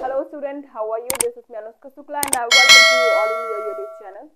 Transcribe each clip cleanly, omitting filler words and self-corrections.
Hello student, how are you? This is me Anushka Shukla and I welcome you all in your YouTube channel.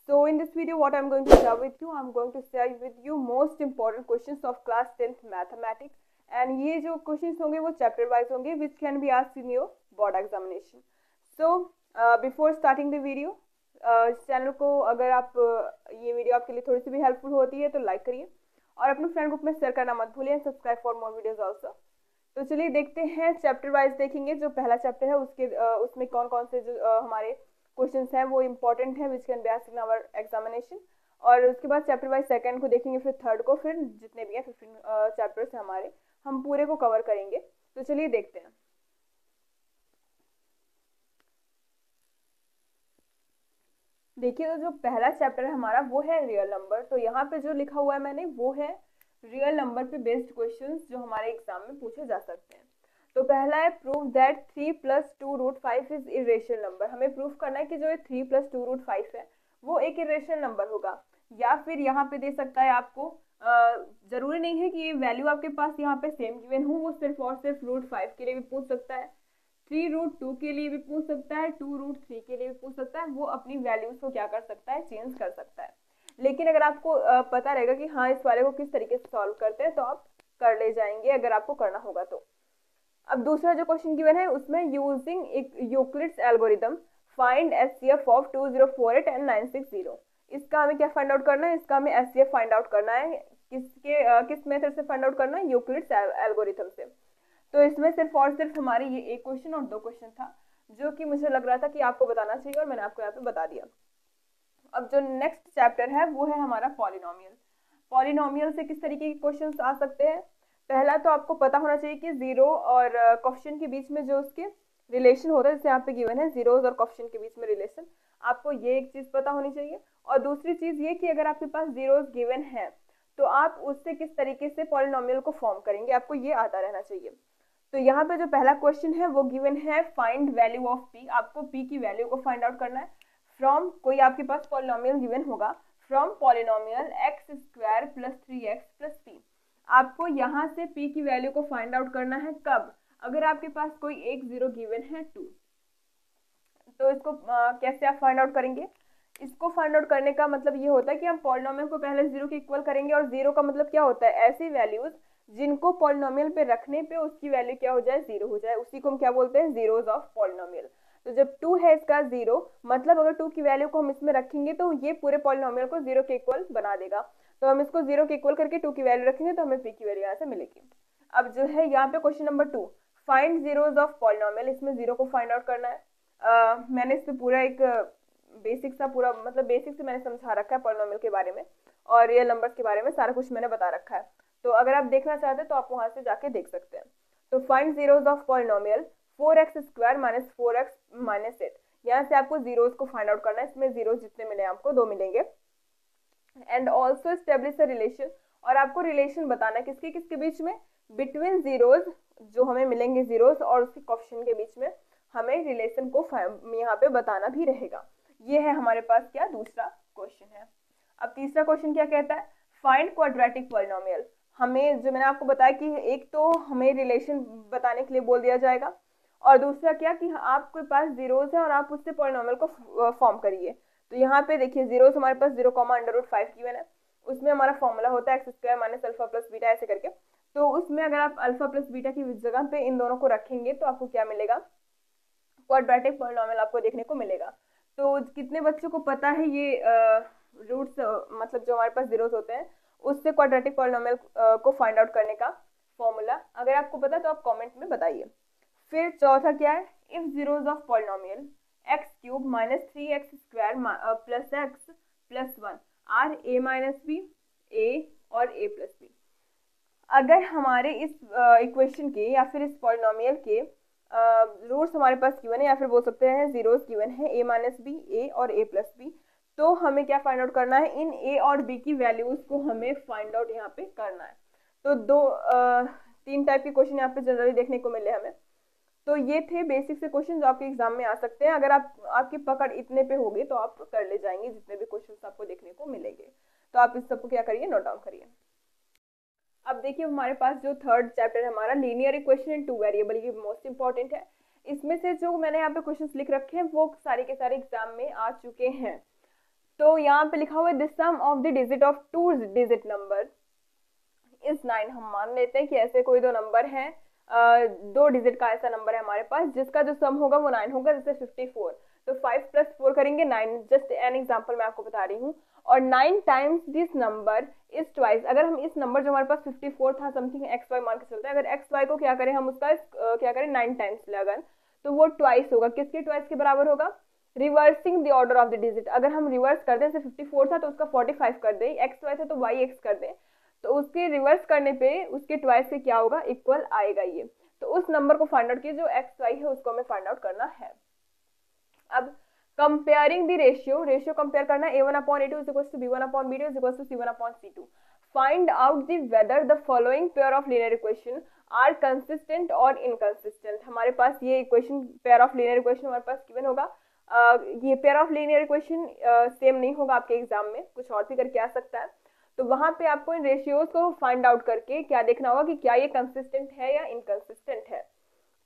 So in this video what I'm going to share with you, I'm going to share with you most important questions of class 10th mathematics and ये जो questions होंगे वो chapter wise होंगे which can be asked in your board examination. So before starting the video, channel को अगर आप ये video आपके लिए थोड़ी सी भी हेल्पफुल होती है तो लाइक करिए और अपने फ्रेंड ग्रुप में शेयर करना मत भूलिए, subscribe for more videos also. तो चलिए देखते हैं, चैप्टर वाइज देखेंगे। जो पहला चैप्टर है उसमें कौन कौन से जो हमारे क्वेश्चंस हैं वो इंपॉर्टेंट है which can be asked in our examination, और उसके बाद चैप्टर वाइज सेकंड को देखेंगे, फिर थर्ड को, फिर जितने भी हैं 15 चैप्टर्स हैं हमारे, हम पूरे को कवर करेंगे। तो चलिए देखते हैं। देखिए, तो जो पहला चैप्टर है हमारा वो है रियल नंबर। तो यहाँ पे जो लिखा हुआ है मैंने वो है रियल नंबर पे बेस्ड क्वेश्चंस जो हमारे एग्जाम में पूछे जा सकते हैं। तो पहला है prove that 3 + 2√5 is irrational number. हमें प्रूव करना है कि जो 3 + 2√5 है वो एक इरेशनल नंबर होगा, या फिर यहाँ पे दे सकता है आपको, जरूरी नहीं है कि ये वैल्यू आपके पास यहाँ पे सेम गिवन हो, वो सिर्फ और सिर्फ √5 के लिए भी पूछ सकता है, 3√2 के लिए भी पूछ सकता है, 2√3 के लिए भी पूछ सकता है। वो अपनी वैल्यूज को क्या कर सकता है, चेंज कर सकता है। लेकिन अगर आपको पता रहेगा कि हाँ इस वाले को किस तरीके से सॉल्व करते हैं तो आप कर ले जाएंगे अगर आपको करना होगा तो। अब दूसरा जो क्वेश्चन गिवन है उसमें using Euclid's algorithm find HCF of 2048 and 960। इसका हमें क्या फाइंड आउट करना है, इसका हमें एचसीएफ फाइंड आउट करना है। किस मेथड से फाइंड आउट करना है, यूक्लिड्स एल्गोरिथम से। तो इसमें सिर्फ और सिर्फ हमारे ये एक क्वेश्चन और दो क्वेश्चन था जो कि मुझे लग रहा था कि आपको बताना चाहिए और मैंने आपको यहाँ पे बता दिया। अब जो नेक्स्ट चैप्टर है वो है हमारा पॉलिनोमियल। पॉलिनोमियल से किस तरीके के क्वेश्चंस आ सकते हैं। पहला तो आपको पता होना चाहिए कि जीरो और कोएफिशिएंट के बीच में जो उसके रिलेशन होता है, जैसे यहाँ पे गिवन है जीरोज और कोएफिशिएंट के बीच में रिलेशन, आपको ये एक चीज पता होनी चाहिए। और दूसरी चीज ये कि अगर आपके पास जीरोज गिवन है तो आप उससे किस तरीके से पॉलिनोमियल को फॉर्म करेंगे, आपको ये आता रहना चाहिए। तो यहाँ पे जो पहला क्वेश्चन है वो गिवन है फाइंड वैल्यू ऑफ पी। आपको पी की वैल्यू को फाइंड आउट करना है फ्रॉम, कोई आपके पास पॉलिनोमियल गिवन होगा, from polynomial x² + 3x + p। आपको यहाँ से p की वैल्यू को फाइंड आउट करना है कब, अगर आपके पास कोई एक जीरो गिवन है 2। तो इसको कैसे आप फाइंड आउट करेंगे, इसको फाइंड आउट करने का मतलब ये होता है कि हम पॉलिनोमियल को पहले जीरो के इक्वल करेंगे, और जीरो का मतलब क्या होता है, ऐसी वैल्यूज जिनको पॉलिनोमियल पे रखने पे उसकी वैल्यू क्या हो जाए, जीरो हो जाए, उसी को हम क्या बोलते हैं, जीरोज ऑफ पॉलिनोमियल। तो जब 2 है इसका जीरो, मतलब अगर 2 की वैल्यू को हम इसमें रखेंगे तो ये पूरे पॉलिनोमियल को जीरो के इक्वल बना देगा। तो हम इसको जीरो के इक्वल करके 2 की वैल्यू रखेंगे तो हमें p की वैल्यू यहाँ से मिलेगी। अब जो है यहाँ पे question number 2, find zeros of polynomial. इसमें जीरो को फाइंड आउट करना है। मैंने इस पे पूरा एक बेसिक सा पूरा मतलब बेसिक से मैंने समझा रखा है पॉलिनोमियल के बारे में, और रियल नंबर्स के बारे में सारा कुछ मैंने बता रखा है। तो अगर आप देखना चाहते हैं तो आप वहां से जाके देख सकते हैं। तो find zeros of polynomial 4x² - 4x - 8। यहाँ से आपको जीरोज को फाइंड आउट करना है। इसमें जीरोज जितने मिले आपको 2 मिलेंगे। And also establish a relation, और आपको रिलेशन बताना है किसके किसके बीच में, बिटवीन जीरोज जो हमें मिलेंगे जीरोज और उसके कोएफिशिएंट के बीच में हमें रिलेशन को यहाँ पे बताना भी रहेगा। ये है हमारे पास क्या दूसरा क्वेश्चन है। अब तीसरा क्वेश्चन क्या कहता है, फाइंड क्वाड्रेटिक पॉलिनोमियल। हमें जो मैंने आपको बताया कि एक तो हमें रिलेशन बताने के लिए बोल दिया जाएगा, और दूसरा क्या कि आपके पास जीरोज है और आप उससे पॉलिनोमियल को फॉर्म करिए। तो यहाँ पे देखिए जीरोज हमारे पास 0, √5 गिवन है, उसमें हमारा फॉर्मूला होता है x² - α + β ऐसे करके। तो उसमें अगर आप अल्फा प्लस बीटा की जगह पे इन दोनों को रखेंगे तो आपको क्या मिलेगा, क्वाड्रेटिक पॉलिनोमियल आपको देखने को मिलेगा। तो कितने बच्चों को पता है ये रूट्स, मतलब जो हमारे पास जीरोज होते हैं उससे क्वाड्रेटिक पॉलिनोमियल को फाइंड आउट करने का फॉर्मूला, अगर आपको पता है तो आप कमेंट में बताइए। फिर चौथा क्या है, if zeros of polynomial x³ - 3x² + x + 1 are a - b, a और a + b। अगर हमारे इस इक्वेशन के या फिर इस पॉलिनोमियल के रूट्स हमारे पास गिवन है, या फिर बोल सकते हैं जीरोज गिवन है a - b, a और a + b, तो हमें क्या फाइंड आउट करना है, इन a और b की वैल्यूज को हमें फाइंड आउट यहाँ पे करना है। तो 3 टाइप के क्वेश्चन यहाँ पे जनरली देखने को मिले हमें। तो ये थे बेसिक से क्वेश्चन जो आपके एग्जाम में आ सकते हैं। अगर आपकी पकड़ इतने पे होगी तो आप कर ले जाएंगे जितने भी क्वेश्चन आपको देखने को मिलेंगे। तो आप इस सबको क्या करिए, नोट डाउन करिए। अब देखिए हमारे पास जो थर्ड चैप्टर है हमारा लीनियर इक्वेशन इन 2 वेरिएबल, ये मोस्ट इंपॉर्टेंट है। इसमें से जो मैंने यहाँ पे क्वेश्चंस लिख रखे हैं वो सारे के सारे एग्जाम में आ चुके हैं। तो यहाँ पे लिखा हुआ है the sum of the digit of 2 digit number is 9। हम मान लेते हैं कि ऐसे कोई दो नंबर है, 2 डिजिट का ऐसा नंबर है हमारे पास जिसका जो सम होगा वो 9 होगा, जैसे 54। तो 5 + 4 करेंगे 9, जस्ट एन एग्जाम्पल मैं आपको बता रही हूँ। और 9 times this number is twice. अगर हम इस नंबर जो हमारे पास 54 था समथिंग एक्स वाई मान के चलते हैं, अगर एक्स वाई को क्या करें हम उसका क्या करें 9 टाइम्स ले अगर, तो वो ट्वाइस होगा। किसके ट्वाइस के बराबर होगा? Reversing the order of the digit. अगर हम रिवर्स कर दें, जैसे 54 था तो उसका 45 कर दें, एक्स वाई था तो वाई एक्स कर दें, तो उसके रिवर्स करने पे उसके ट्वाइस से क्या होगा? इक्वल आएगा ये। तो उस नंबर को फाइंड आउट कीजिए जो एक्स वाई है, उसको हमें फाइंड आउट करना है। अब comparing the ratio, ratio compare करना है, a1/a2 is equals to b1/b2 is equals to c1/c2। Find out the whether the following pair of linear equation are consistent और इनकंसिस्टेंट। हमारे पास ये equation pair of linear equation हमारे पास given होगा। ये पेयर ऑफ लीनियर इक्वेशन सेम नहीं होगा आपके एग्जाम में, कुछ और भी करके आ सकता है। तो वहां पे आपको इन रेशियोज को फाइंड आउट करके क्या देखना होगा कि क्या ये कंसिस्टेंट है या इनकंसिस्टेंट है।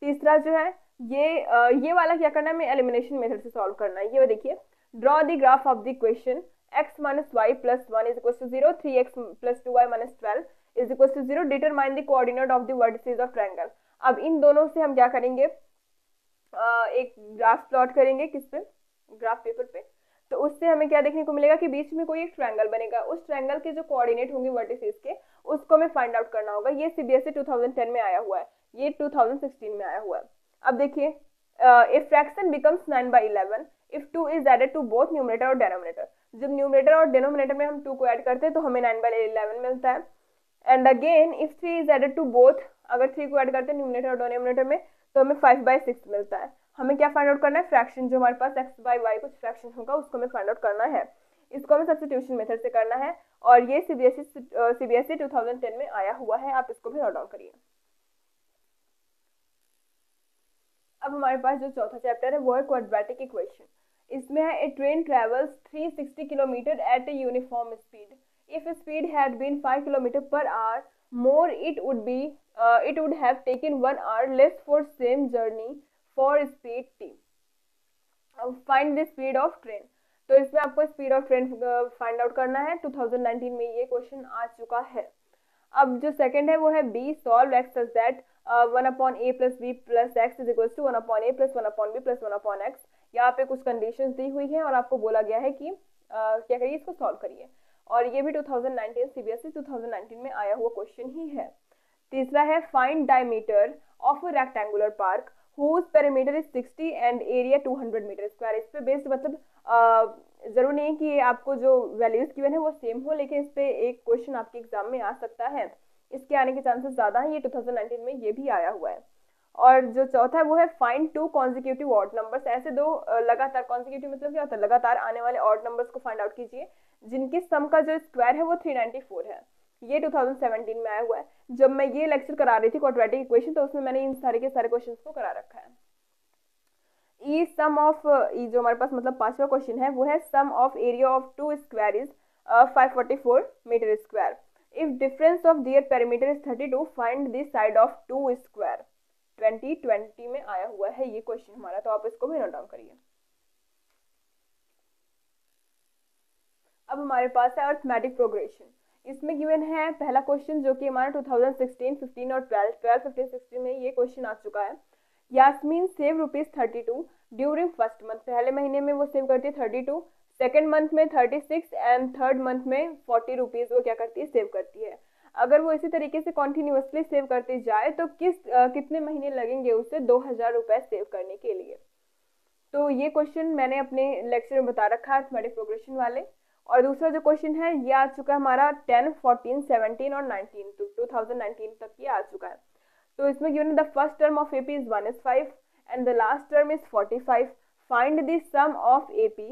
तीसरा जो है ये वाला क्या करना है, हमें एलिमिनेशन मेथड से सॉल्व करना है। ये देखिए, draw the graph of the equation x - y + 1 is equal to 0, 3x + 2y - 12 is equal to 0, determine the coordinate of the vertices of triangle. अब इन दोनों से हम क्या करेंगे, एक ग्राफ प्लॉट करेंगे, किस पे? ग्राफ पेपर पे। तो उससे हमें क्या देखने को मिलेगा कि बीच में कोई एक ट्रायंगल बनेगा, उस ट्रायंगल के जो कोऑर्डिनेट होंगे वर्टिसेस के, उसको हमें फाइंड आउट करना होगा। ये सीबीएसई 2010 में आया हुआ है, ये 2016 में आया हुआ है। अब देखिए, a fraction becomes 9/11 if 2 is added to both numerator और डिनोमिनेटर। जब न्यूमरेटर और डिनोमिनेटर में हम 2 को ऐड करते हैं तो हमें 9/11 मिलता है। And again if 3 is added to both, अगर 3 को ऐड करते हैं न्यूमरेटर और डिनोमिनेटर में तो हमें 5/6 मिलता है। हमें क्या फाइंड आउट करना है? फ्रैक्शन, जो हमारे पास x/y कुछ फ्रैक्शन होगा उसको हमें फाइंड आउट करना है। इसको हमें सब्स्टिट्यूशन मेथड से करना है और ये सीबीएसई 2010 में आया हुआ है, आप इसको भी नोट डाउन करिए। अब हमारे पास जो चौथा चैप्टर है वो है क्वाड्रेटिक इक्वेशन। इसमें है a train travels 360 kilometre at a uniform speed. If speed had been 5 kilometre per hour more it would have taken 1 hour less for same journey for speed t. Find the speed of train। तो इसमें आपको speed of train find out करना है। 2019 में ये question आ चुका है। अब जो सेकंड है वो है B, solve x such that 1/a + b + x is equals to 1/a + 1/b + 1/x। यहाँ पे कुछ कंडीशंस दी हुई है और आपको बोला गया है कि क्या करिए, इसको सॉल्व करिए। और ये भी 2019 सीबीएसई 2019 में आया हुआ क्वेश्चन ही है। तीसरा है find diameter of a rectangular park whose perimeter is 60 and area 200 metre square. इस पे बेस्ड मतलब जरूर नहीं कि आपको जो वैल्यूज गिवन है वो सेम हो, लेकिन इस पे एक क्वेश्चन आपके एग्जाम में आ सकता है, इसके आने के चांसेस ज्यादा हैं। ये 2019 में ये भी आया हुआ है। और जो चौथा है वो है फाइंड 2 कॉन्जिक्यूटिव ऑड नंबर्स। ऐसे दो लगातार, कॉन्जिक्यूटिव मतलब क्या होता है, लगातार आने वाले ऑड नंबर्स को फाइंड आउट कीजिए जिनकी सम का जो स्क्वायर है वो 394 है। ये 2017 में आया हुआ है। जब मैं ये लेक्चर करा रही थी क्वाड्रेटिक इक्वेशन तो उसमें मैंने इन सारे के सारे क्वेश्चंस को करा रखा है। ई सम ऑफ, ई जो हमारे पास मतलब 5वां क्वेश्चन है वो है sum of area of 2 square is 544 metre square. If difference of their perimeter is 32 find the side of 2 square. 2020 में आया हुआ है ये क्वेश्चन हमारा, तो आप इसको भी नोट डाउन करिए। अब हमारे पास है अरिथमेटिक प्रोग्रेशन। इसमें गिवन है पहला क्वेश्चन जो कि हमारा 2016, 15 और 12, 15, 16 में ये क्वेश्चन आ चुका है। Yasmin save ₹32 during first month. पहले महीने में वो सेव करती है 32, सेकेंड मंथ में 36 एंड थर्ड मंथ में 40 रुपीज वो क्या करती है, सेव करती है। अगर वो इसी तरीके से कॉन्टिन्यूसली सेव करती जाए तो कितने महीने लगेंगे उसे 2000 रुपए सेव करने के लिए। तो ये क्वेश्चन मैंने अपने लेक्चर में बता रखा है अरिथमेटिक प्रोग्रेशन वाले। और दूसरा जो क्वेश्चन है ये आ चुका है हमारा 10, 14, 17 और 19, तो 2019 तक ये आ चुका है। तो इसमें given the first term of AP is 1 is 5 and the last term is 45. Find the sum of AP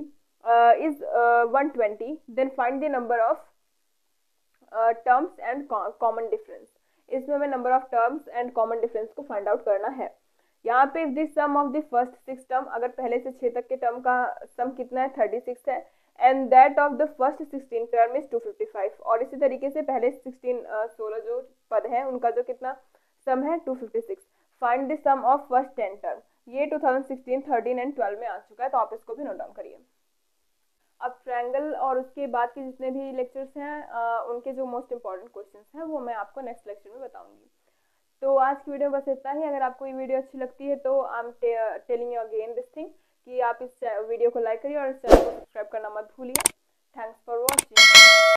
is 120. Then find the number of terms and common difference. इसमें हमें number of terms and common difference को find out करना है। यहाँ पे if the sum of the first 6 term, अगर पहले से 6 तक के टर्म का सम कितना है 36 है, and that of the first 16 term is 255। और इसी तरीके से पहले 16 जो पद है उनका जो कितना सम है 256। Find the sum of first 10 term. ये 2016, 13 एंड 12 में आ चुका है, तो आप इसको भी नोट डाउन करिए। अब ट्रायंगल और उसके बाद के जितने भी लेक्चर्स हैं उनके जो मोस्ट इंपॉर्टेंट क्वेश्चंस हैं वो मैं आपको नेक्स्ट लेक्चर में बताऊंगी। तो आज की वीडियो बस इतना ही। अगर आपको ये वीडियो अच्छी लगती है तो I am telling you again this thing कि आप इस वीडियो को लाइक करिए और इस चैनल को सब्सक्राइब करना मत भूलिए। Thanks for watching.